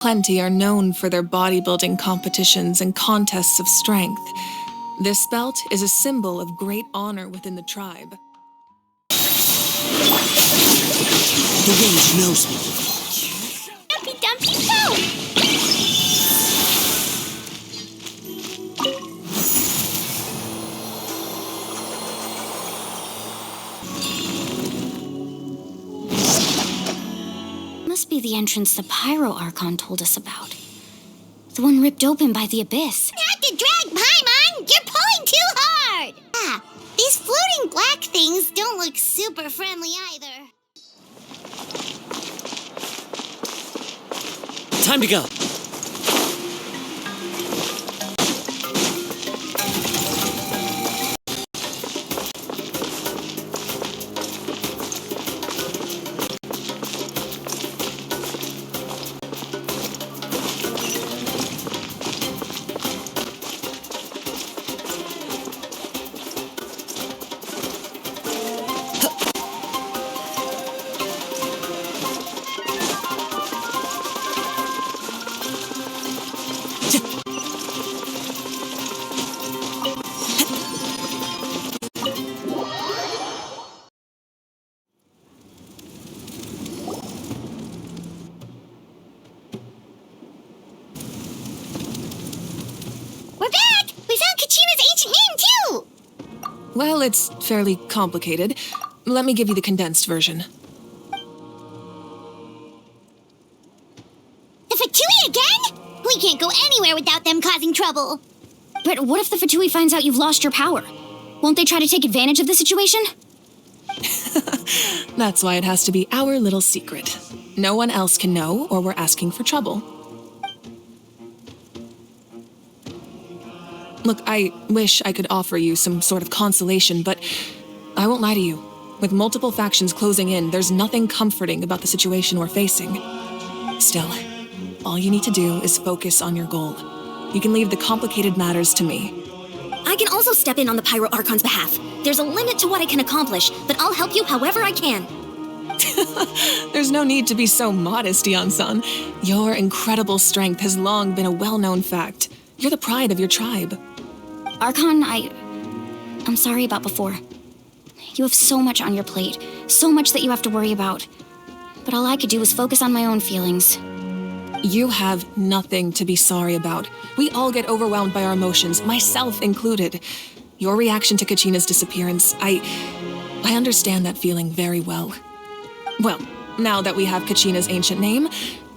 Plenty are known for their bodybuilding competitions and contests of strength. This belt is a symbol of great honor within the tribe. The range knows me. Dumpy Dumpy go! Must be the entrance the Pyro Archon told us about. The one ripped open by the abyss. Not to drag Paimon! You're pulling too hard! Ah, these floating black things don't look super friendly either. Time to go. We're back! We found Kachina's ancient name, too! Well, it's fairly complicated. Let me give you the condensed version. The Fatui again? We can't go anywhere without them causing trouble. But what if the Fatui finds out you've lost your power? Won't they try to take advantage of the situation? That's why it has to be our little secret. No one else can know, or we're asking for trouble. Look, I wish I could offer you some sort of consolation, but I won't lie to you. With multiple factions closing in, there's nothing comforting about the situation we're facing. Still, all you need to do is focus on your goal. You can leave the complicated matters to me. I can also step in on the Pyro Archon's behalf. There's a limit to what I can accomplish, but I'll help you however I can. There's no need to be so modest, Yan-san. Your incredible strength has long been a well-known fact. You're the pride of your tribe. Archon, I'm sorry about before. You have so much on your plate, so much that you have to worry about. But all I could do was focus on my own feelings. You have nothing to be sorry about. We all get overwhelmed by our emotions, myself included. Your reaction to Kachina's disappearance, I understand that feeling very well. Well, now that we have Kachina's ancient name,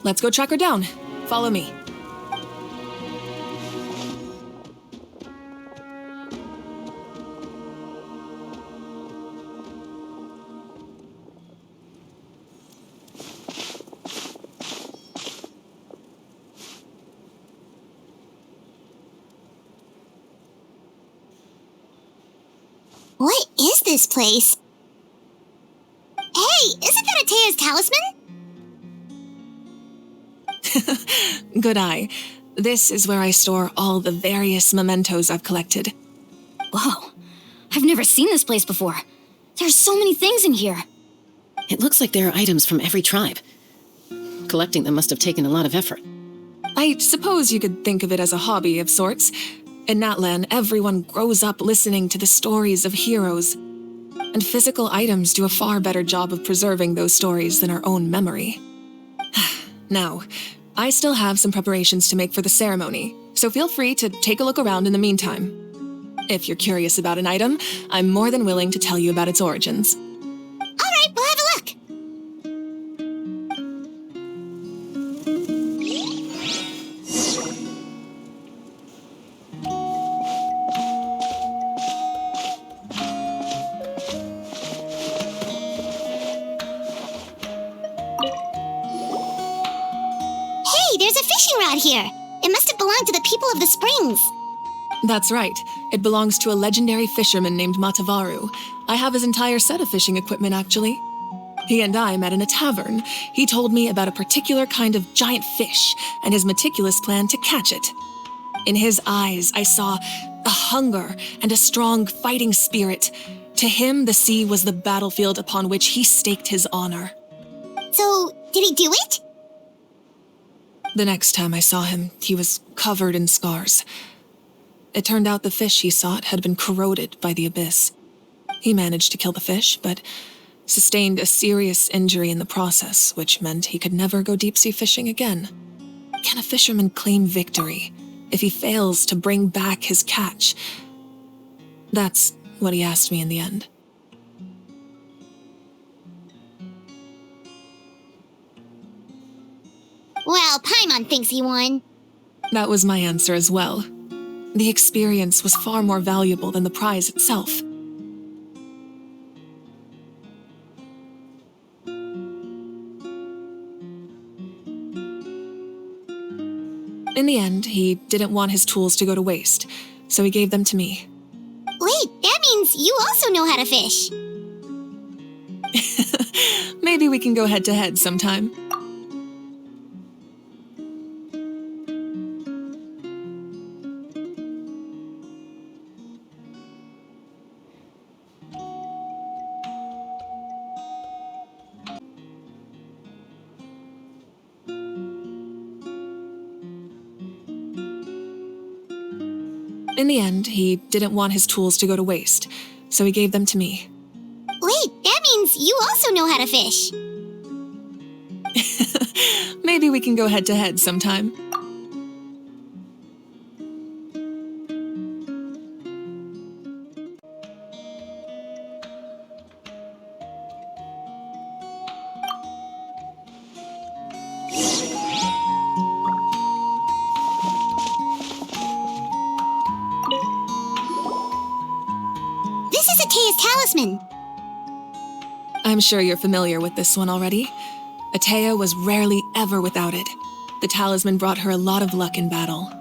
let's go track her down. Follow me. What is this place? Hey, isn't that Atea's talisman? Good eye. This is where I store all the various mementos I've collected. Whoa, I've never seen this place before. There's so many things in here. It looks like there are items from every tribe. Collecting them must have taken a lot of effort. I suppose you could think of it as a hobby of sorts. In Natlan, everyone grows up listening to the stories of heroes. And physical items do a far better job of preserving those stories than our own memory. Now, I still have some preparations to make for the ceremony, so feel free to take a look around in the meantime. If you're curious about an item, I'm more than willing to tell you about its origins. All right, we'll have a look. Hey, there's a fishing rod here. It must have belonged to the people of the springs. That's right. It belongs to a legendary fisherman named Matavaru. I have his entire set of fishing equipment, actually. He and I met in a tavern. He told me about a particular kind of giant fish and his meticulous plan to catch it. In his eyes, I saw a hunger and a strong fighting spirit. To him, the sea was the battlefield upon which he staked his honor. So, did he do it? The next time I saw him, he was covered in scars. It turned out the fish he sought had been corroded by the abyss. He managed to kill the fish, but sustained a serious injury in the process, which meant he could never go deep-sea fishing again. Can a fisherman claim victory if he fails to bring back his catch? That's what he asked me in the end. Well, Paimon thinks he won. That was my answer as well. The experience was far more valuable than the prize itself. In the end, he didn't want his tools to go to waste, so he gave them to me. Wait, that means you also know how to fish. Maybe we can go head-to-head sometime. In the end, he didn't want his tools to go to waste, so he gave them to me. Wait, that means you also know how to fish. Maybe we can go head-to-head sometime. This is Atea's talisman. I'm sure you're familiar with this one already. Atea was rarely ever without it. The talisman brought her a lot of luck in battle.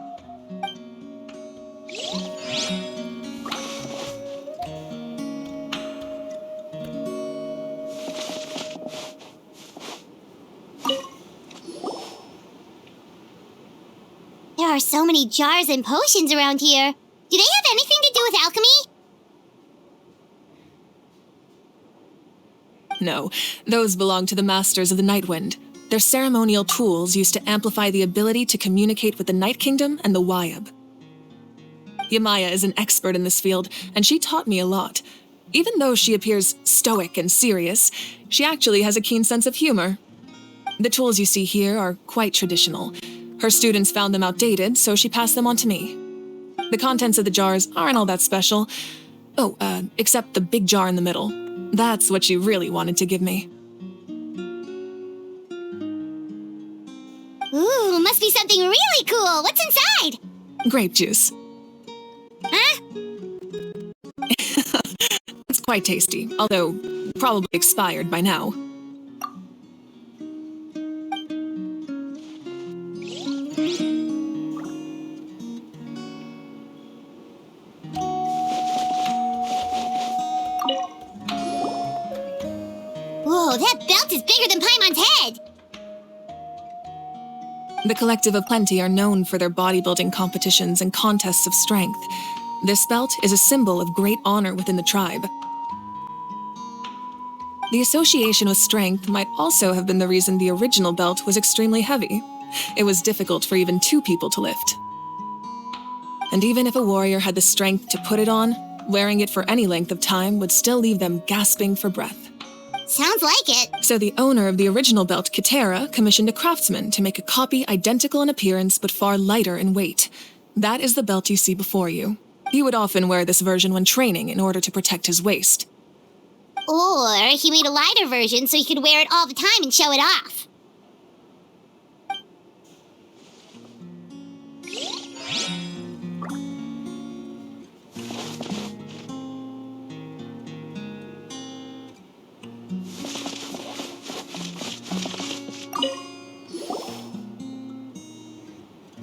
There are so many jars and potions around here. Do they have anything to do with alchemy? No, those belong to the Masters of the Night Wind. They're ceremonial tools used to amplify the ability to communicate with the Night Kingdom and the Wyab. Yamaya is an expert in this field, and she taught me a lot. Even though she appears stoic and serious, she actually has a keen sense of humor. The tools you see here are quite traditional. Her students found them outdated, so she passed them on to me. The contents of the jars aren't all that special. Oh, except the big jar in the middle. That's what she really wanted to give me. Ooh, must be something really cool. What's inside? Grape juice. Huh? It's quite tasty, although probably expired by now. Whoa, that belt is bigger than Paimon's head! The Collective of Plenty are known for their bodybuilding competitions and contests of strength. This belt is a symbol of great honor within the tribe. The association with strength might also have been the reason the original belt was extremely heavy. It was difficult for even 2 people to lift. And even if a warrior had the strength to put it on, wearing it for any length of time would still leave them gasping for breath. Sounds like it. So the owner of the original belt, Kitera, commissioned a craftsman to make a copy identical in appearance but far lighter in weight. That is the belt you see before you. He would often wear this version when training in order to protect his waist. Or he made a lighter version so he could wear it all the time and show it off.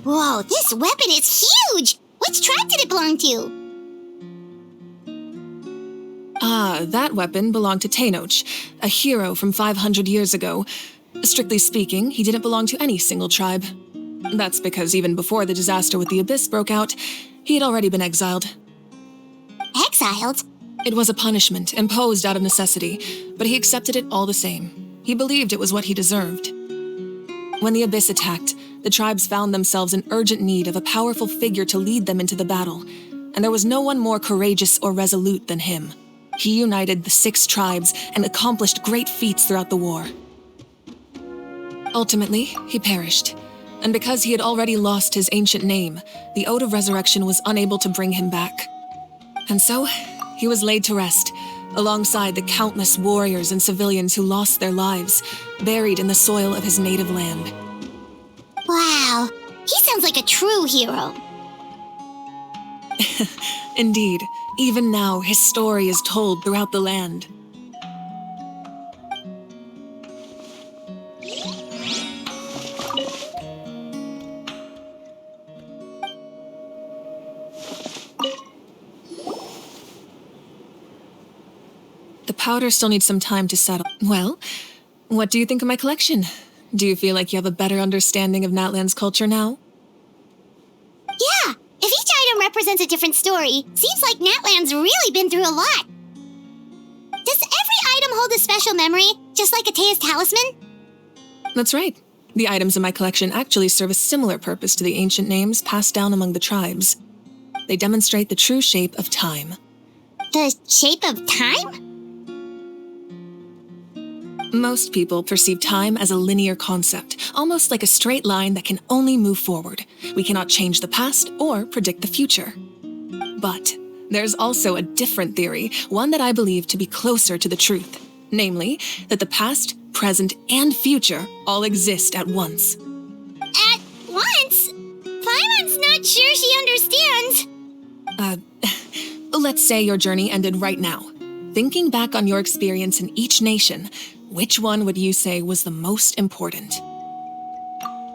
Whoa, this weapon is huge! Which tribe did it belong to? Ah, that weapon belonged to Tenoch, a hero from 500 years ago. Strictly speaking, he didn't belong to any single tribe. That's because even before the disaster with the Abyss broke out, he had already been exiled. Exiled? It was a punishment imposed out of necessity, but he accepted it all the same. He believed it was what he deserved. When the Abyss attacked, the tribes found themselves in urgent need of a powerful figure to lead them into the battle, and there was no one more courageous or resolute than him. He united the 6 tribes and accomplished great feats throughout the war. Ultimately, he perished, and because he had already lost his ancient name, the Ode of Resurrection was unable to bring him back. And so, he was laid to rest, alongside the countless warriors and civilians who lost their lives, buried in the soil of his native land. Wow, he sounds like a true hero. Indeed, even now his story is told throughout the land. The powder still needs some time to settle. Well, what do you think of my collection? Do you feel like you have a better understanding of Natlan's culture now? Yeah, if each item represents a different story, seems like Natlan's really been through a lot. Does every item hold a special memory, just like Atea's talisman? That's right. The items in my collection actually serve a similar purpose to the ancient names passed down among the tribes. They demonstrate the true shape of time. The shape of time? Most people perceive time as a linear concept, almost like a straight line that can only move forward. We cannot change the past or predict the future. But there's also a different theory, one that I believe to be closer to the truth. Namely, that the past, present, and future all exist at once. At once? Paimon's not sure she understands. Let's say your journey ended right now. Thinking back on your experience in each nation, which one would you say was the most important?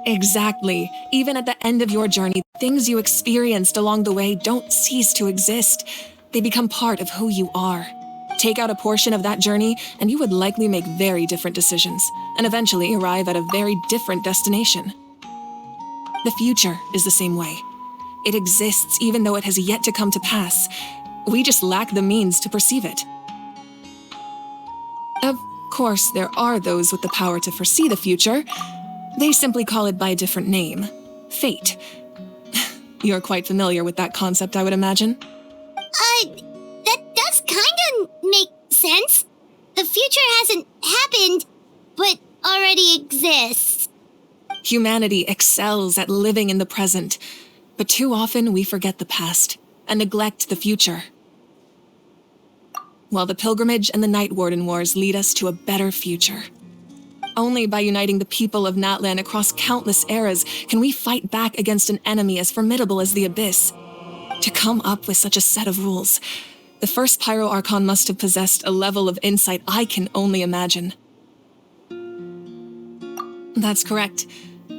Exactly. Even at the end of your journey, things you experienced along the way don't cease to exist. They become part of who you are. Take out a portion of that journey, and you would likely make very different decisions, and eventually arrive at a very different destination. The future is the same way. It exists even though it has yet to come to pass. We just lack the means to perceive it. Of course, there are those with the power to foresee the future. They simply call it by a different name. Fate. You're quite familiar with that concept, I would imagine. That does kinda make sense. The future hasn't happened, but already exists. Humanity excels at living in the present, but too often we forget the past and neglect the future. While the Pilgrimage and the Night Warden Wars lead us to a better future. Only by uniting the people of Natlan across countless eras can we fight back against an enemy as formidable as the Abyss. To come up with such a set of rules, the first Pyro Archon must have possessed a level of insight I can only imagine. That's correct.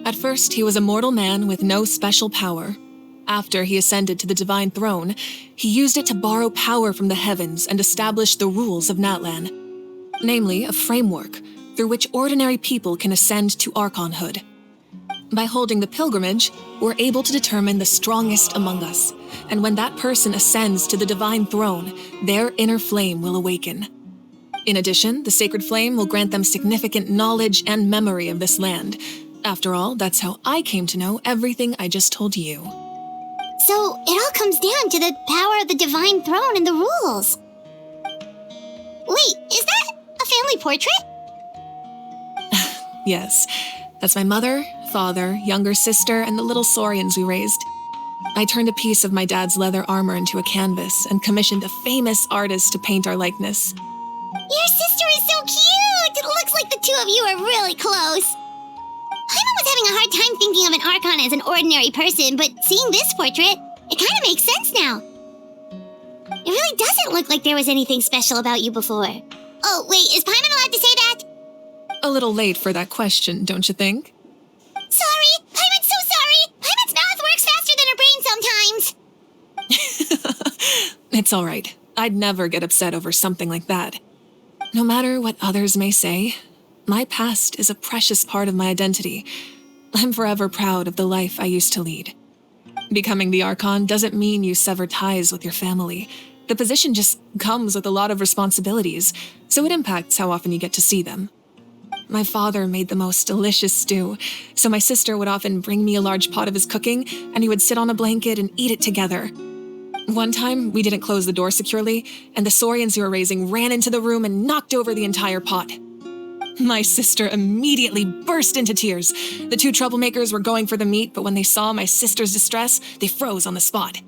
At first, he was a mortal man with no special power. After he ascended to the divine throne, he used it to borrow power from the heavens and establish the rules of Natlan. Namely, a framework through which ordinary people can ascend to Archonhood. By holding the pilgrimage, we're able to determine the strongest among us, and when that person ascends to the divine throne, their inner flame will awaken. In addition, the sacred flame will grant them significant knowledge and memory of this land. After all, that's how I came to know everything I just told you. So it all comes down to the power of the divine throne and the rules. Wait, is that a family portrait? Yes, that's my mother, father, younger sister, and the little saurians we raised. I turned a piece of my dad's leather armor into a canvas and commissioned a famous artist to paint our likeness. Your sister is so cute! It looks like the two of you are really close. Paimon was having a hard time thinking of an Archon as an ordinary person, but seeing this portrait, it kind of makes sense now. It really doesn't look like there was anything special about you before. Oh, wait, is Paimon allowed to say that? A little late for that question, don't you think? Sorry! Paimon's so sorry! Paimon's mouth works faster than her brain sometimes! It's all right. I'd never get upset over something like that. No matter what others may say, my past is a precious part of my identity. I'm forever proud of the life I used to lead. Becoming the Archon doesn't mean you sever ties with your family. The position just comes with a lot of responsibilities, so it impacts how often you get to see them. My father made the most delicious stew, so my sister would often bring me a large pot of his cooking, and we would sit on a blanket and eat it together. One time, we didn't close the door securely, and the saurians who were raising ran into the room and knocked over the entire pot. My sister immediately burst into tears. The two troublemakers were going for the meat, but when they saw my sister's distress, they froze on the spot.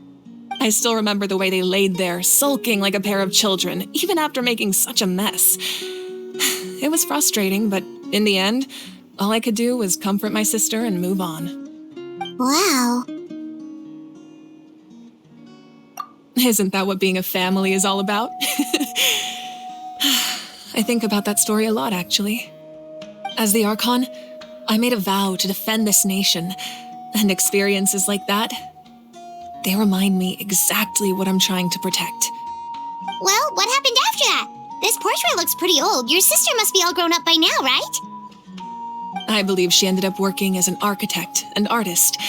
I still remember the way they laid there, sulking like a pair of children, even after making such a mess. It was frustrating, but in the end, all I could do was comfort my sister and move on. Wow. Isn't that what being a family is all about? I think about that story a lot, actually. As the Archon, I made a vow to defend this nation, and experiences like that, they remind me exactly what I'm trying to protect. Well, what happened after that? This portrait looks pretty old. Your sister must be all grown up by now, right? I believe she ended up working as an architect and artist.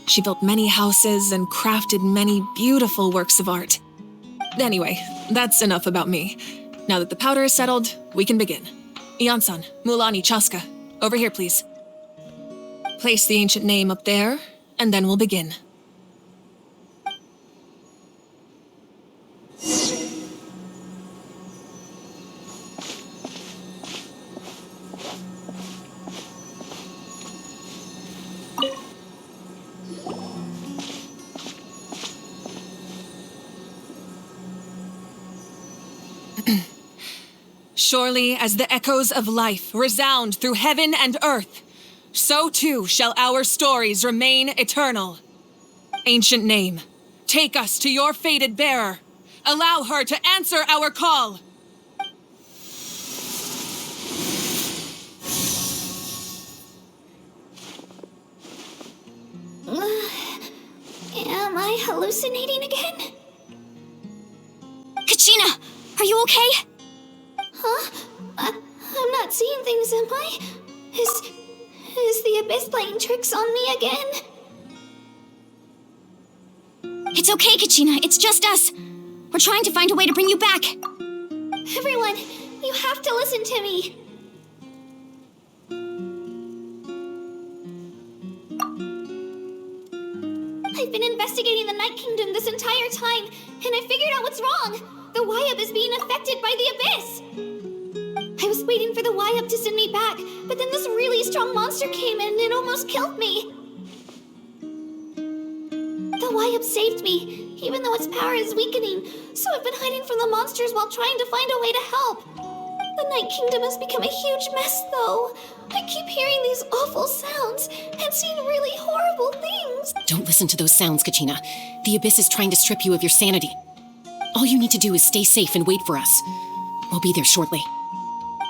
She built many houses and crafted many beautiful works of art. Anyway, that's enough about me. Now that the powder is settled, we can begin. Ian-san, Mulani, Chaska, over here, please. Place the ancient name up there, and then we'll begin. Surely as the echoes of life resound through heaven and earth, so too shall our stories remain eternal. Ancient name, take us to your fated bearer. Allow her to answer our call. Am I hallucinating again? Kachina, are you okay? Huh? I'm not seeing things, am I? Is the Abyss playing tricks on me again? It's okay, Kachina. It's just us. We're trying to find a way to bring you back. Everyone, you have to listen to me. I've been investigating the Night Kingdom this entire time, and I figured out what's wrong. The Y-Up is being affected by the Abyss. I was waiting for the Y-Up to send me back, but then this really strong monster came in and almost killed me. The Y-Up saved me, even though its power is weakening, so I've been hiding from the monsters while trying to find a way to help. The Night Kingdom has become a huge mess, though. I keep hearing these awful sounds and seeing really horrible things. Don't listen to those sounds, Kachina. The Abyss is trying to strip you of your sanity. All you need to do is stay safe and wait for us. We'll be there shortly.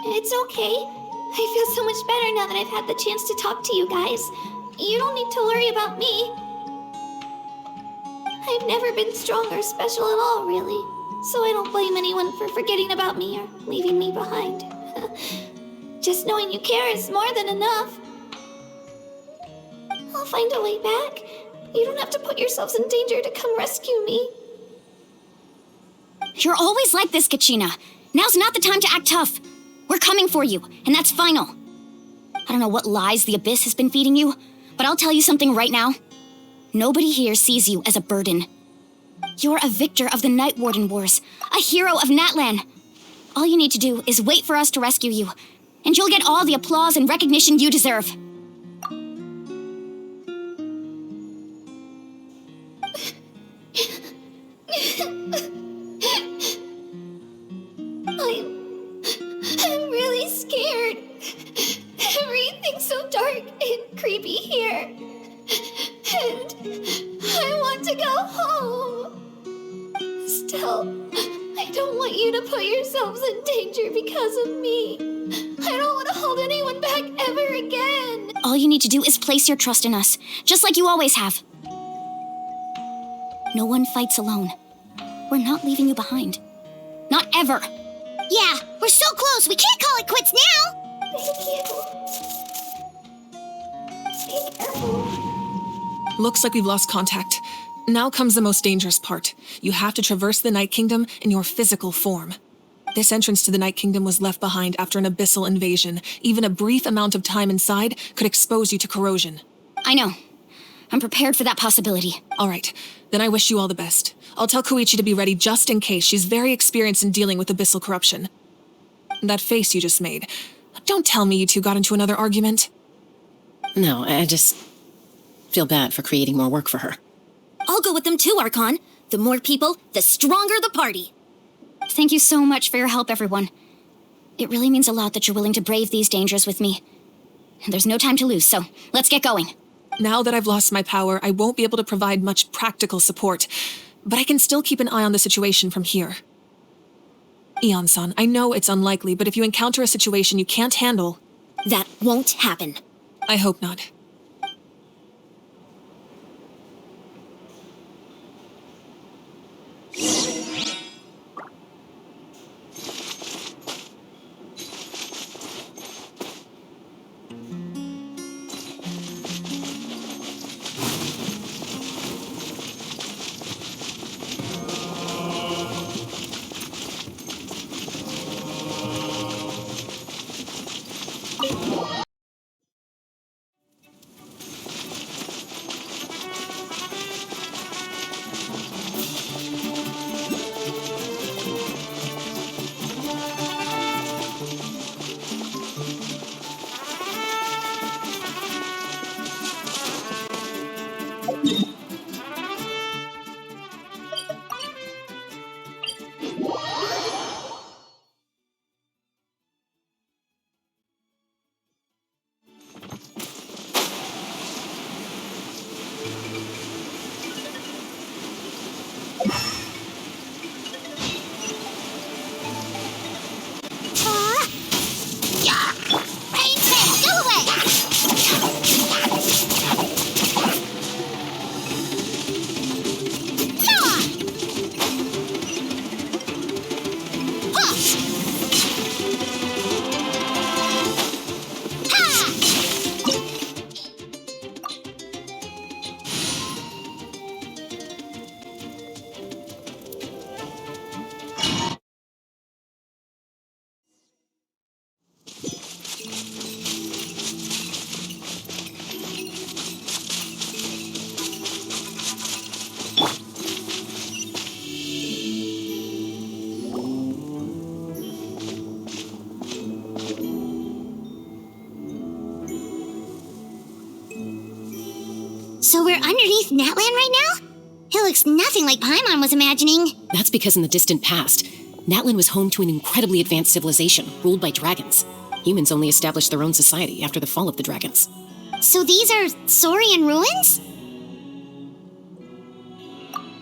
It's okay. I feel so much better now that I've had the chance to talk to you guys. You don't need to worry about me. I've never been strong or special at all, really. So I don't blame anyone for forgetting about me or leaving me behind. Just knowing you care is more than enough. I'll find a way back. You don't have to put yourselves in danger to come rescue me. You're always like this, Kachina. Now's not the time to act tough. We're coming for you, and that's final. I don't know what lies the Abyss has been feeding you, but I'll tell you something right now. Nobody here sees you as a burden. You're a victor of the Night Warden Wars, a hero of Natlan. All you need to do is wait for us to rescue you, and you'll get all the applause and recognition you deserve. I'm really scared. Everything's so dark and creepy here. And I want to go home. Still, I don't want you to put yourselves in danger because of me. I don't want to hold anyone back ever again. All you need to do is place your trust in us, just like you always have. No one fights alone. We're not leaving you behind. Not ever. Yeah, we're so close. We can't call it quits now. Thank you. Be careful. Looks like we've lost contact. Now comes the most dangerous part. You have to traverse the Night Kingdom in your physical form. This entrance to the Night Kingdom was left behind after an abyssal invasion. Even a brief amount of time inside could expose you to corrosion. I know. I'm prepared for that possibility. All right, then I wish you all the best. I'll tell Koichi to be ready just in case. She's very experienced in dealing with abyssal corruption. That face you just made. Don't tell me you two got into another argument. No, I just feel bad for creating more work for her. I'll go with them too, Archon. The more people, the stronger the party. Thank you so much for your help, everyone. It really means a lot that you're willing to brave these dangers with me. And there's no time to lose, so let's get going. Now that I've lost my power, I won't be able to provide much practical support, but I can still keep an eye on the situation from here. Eon-san, I know it's unlikely, but if you encounter a situation you can't handle... That won't happen. I hope not. So we're underneath Natlan right now? It looks nothing like Paimon was imagining. That's because in the distant past, Natlan was home to an incredibly advanced civilization ruled by dragons. Humans only established their own society after the fall of the dragons. So these are Saurian ruins?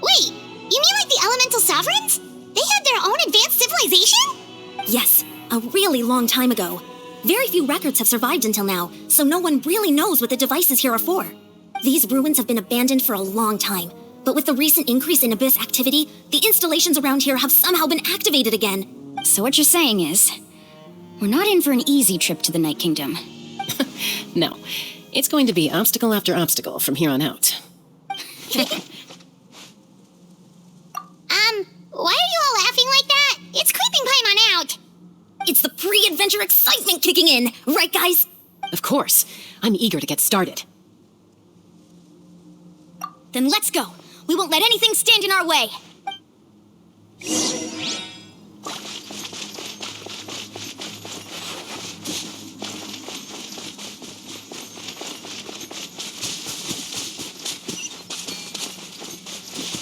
Wait, you mean like the elemental sovereigns? They had their own advanced civilization? Yes, a really long time ago. Very few records have survived until now, so no one really knows what the devices here are for. These ruins have been abandoned for a long time, but with the recent increase in Abyss activity, the installations around here have somehow been activated again. So what you're saying is, we're not in for an easy trip to the Night Kingdom. No, it's going to be obstacle after obstacle from here on out. Why are you all laughing like that? It's creeping Paimon out. It's the pre-adventure excitement kicking in, right guys? Of course, I'm eager to get started. Then let's go. We won't let anything stand in our way.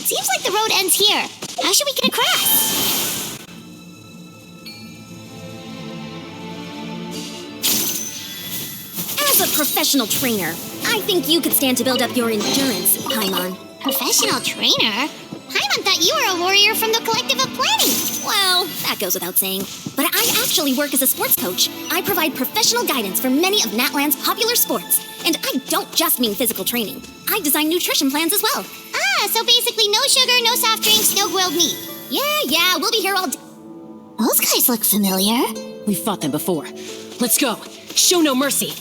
Seems like the road ends here. How should we get across? As a professional trainer, I think you could stand to build up your endurance, Paimon. Professional trainer? Paimon thought you were a warrior from the Collective of Planning. Well, that goes without saying. But I actually work as a sports coach. I provide professional guidance for many of Natlan's popular sports. And I don't just mean physical training. I design nutrition plans as well. Ah, so basically no sugar, no soft drinks, no grilled meat. Yeah, we'll be here all day. Those guys look familiar. We've fought them before. Let's go. Show no mercy.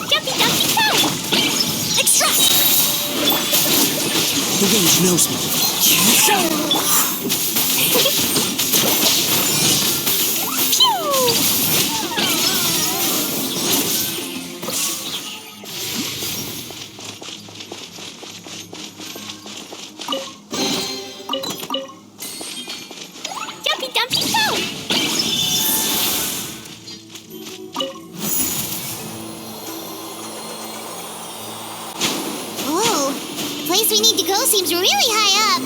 Jumpy, jumpy, jump! Extract! The range range knows me. Jumpy dumpy go! Whoa, the place we need to go seems really high up.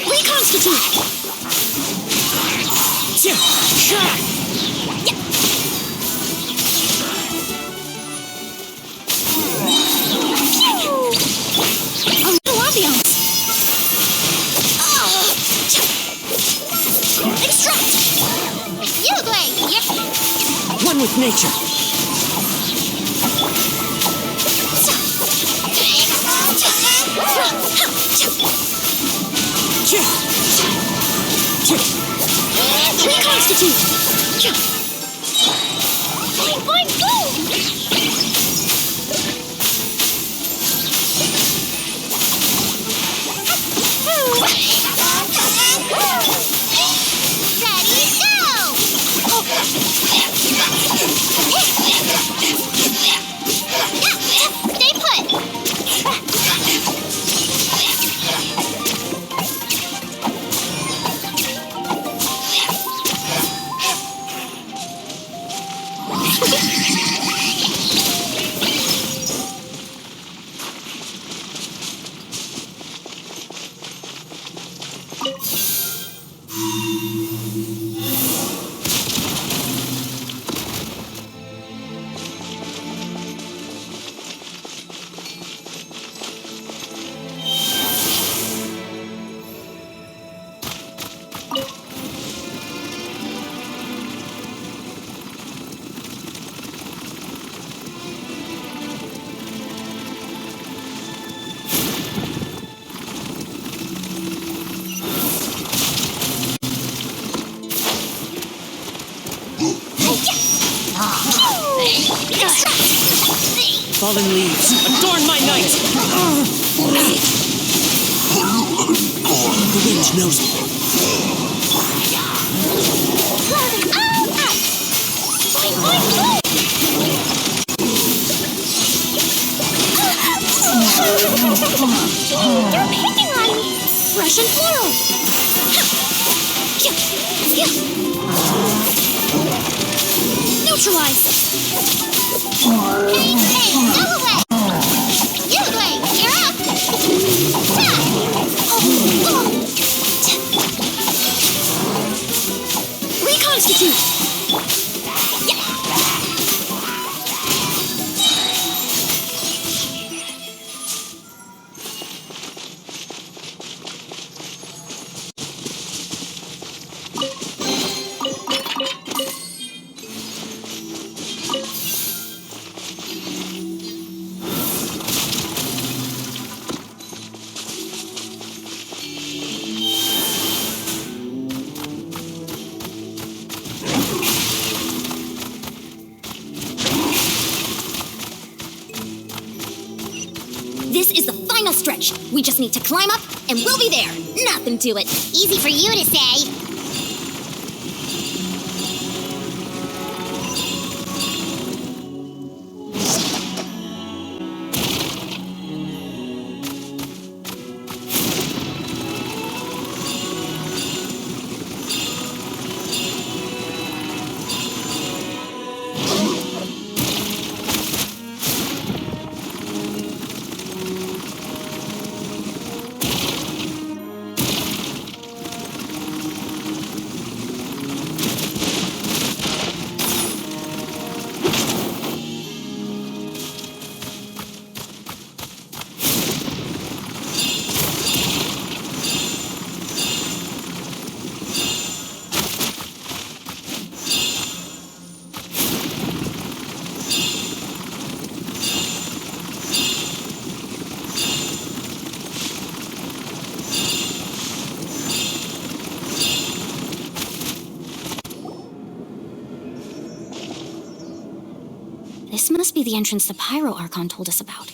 Reconstitute! A little ambiance! Extract! You Blake, yep. One with nature. Reconstitute! Boing, boing, boom! Ready, go! Stay put! Fallen leaves, adorn my night! The wind knows me. You're picking on me! Fresh and floral! Neutralize! Hey, go away! You Blake, you're up! Reconstitute! This is the final stretch. We just need to climb up, and we'll be there. Nothing to it. Easy for you to say. This must be the entrance the Pyro Archon told us about.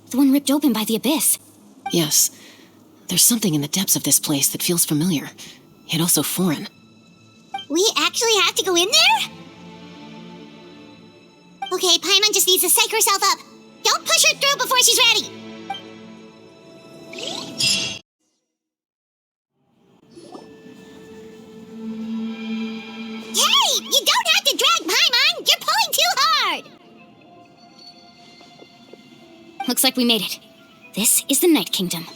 The one ripped open by the abyss. Yes. There's something in the depths of this place that feels familiar, yet also foreign. We actually have to go in there? Okay, Paimon just needs to psych herself up. Don't push her through before she's ready. Hey, you don't have to drag Paimon. You're pulling too hard. Looks like we made it. This is the Night Kingdom.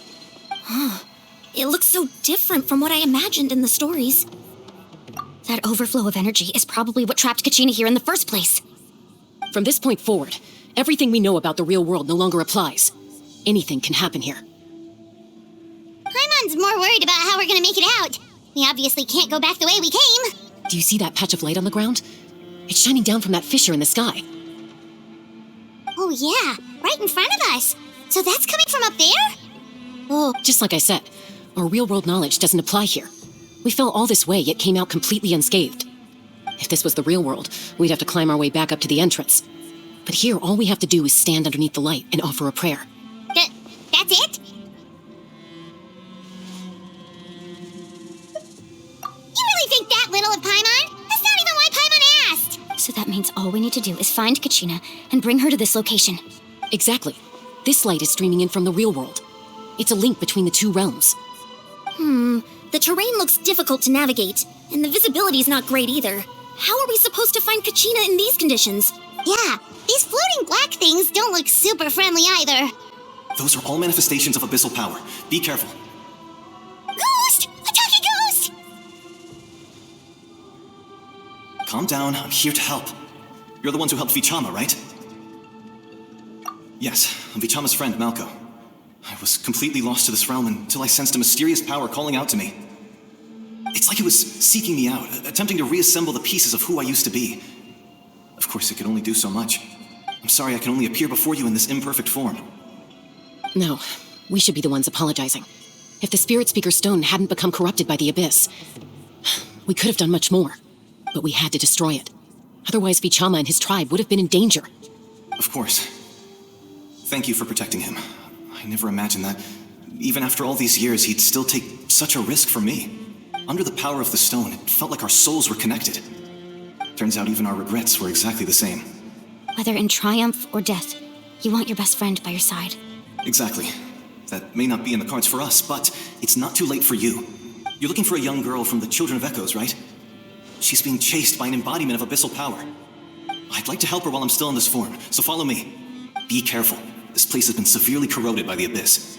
It looks so different from what I imagined in the stories. That overflow of energy is probably what trapped Kachina here in the first place. From this point forward, everything we know about the real world no longer applies. Anything can happen here. Paimon's more worried about how we're gonna make it out. We obviously can't go back the way we came. Do you see that patch of light on the ground? It's shining down from that fissure in the sky. Oh yeah, right in front of us. So that's coming from up there? Oh, Just like I said, our real-world knowledge doesn't apply here. We fell all this way, yet came out completely unscathed. If this was the real world, we'd have to climb our way back up to the entrance. But here, all we have to do is stand underneath the light and offer a prayer. that's it? You really think that little of Paimon? That's not even why Paimon asked. So that means all we need to do is find Kachina and bring her to this location. Exactly. This light is streaming in from the real world. It's a link between the two realms. The terrain looks difficult to navigate, and the visibility's not great either. How are we supposed to find Kachina in these conditions? Yeah, these floating black things don't look super friendly either. Those are all manifestations of abyssal power. Be careful. Ghost! Attacking ghost! Calm down, I'm here to help. You're the ones who helped Vichama, right? Yes, I'm Vichama's friend, Malko. I was completely lost to this realm until I sensed a mysterious power calling out to me. It's like it was seeking me out, attempting to reassemble the pieces of who I used to be. Of course, it could only do so much. I'm sorry I can only appear before you in this imperfect form. No, we should be the ones apologizing. If the Spirit Speaker Stone hadn't become corrupted by the Abyss, we could have done much more. But we had to destroy it. Otherwise, Vichama and his tribe would have been in danger. Of course. Thank you for protecting him. I never imagined that, even after all these years, he'd still take such a risk for me. Under the power of the stone, it felt like our souls were connected. Turns out even our regrets were exactly the same. Whether in triumph or death, you want your best friend by your side. Exactly. That may not be in the cards for us, but it's not too late for you. You're looking for a young girl from the Children of Echoes, right? She's being chased by an embodiment of abyssal power. I'd like to help her while I'm still in this form, so follow me. Be careful. This place has been severely corroded by the Abyss.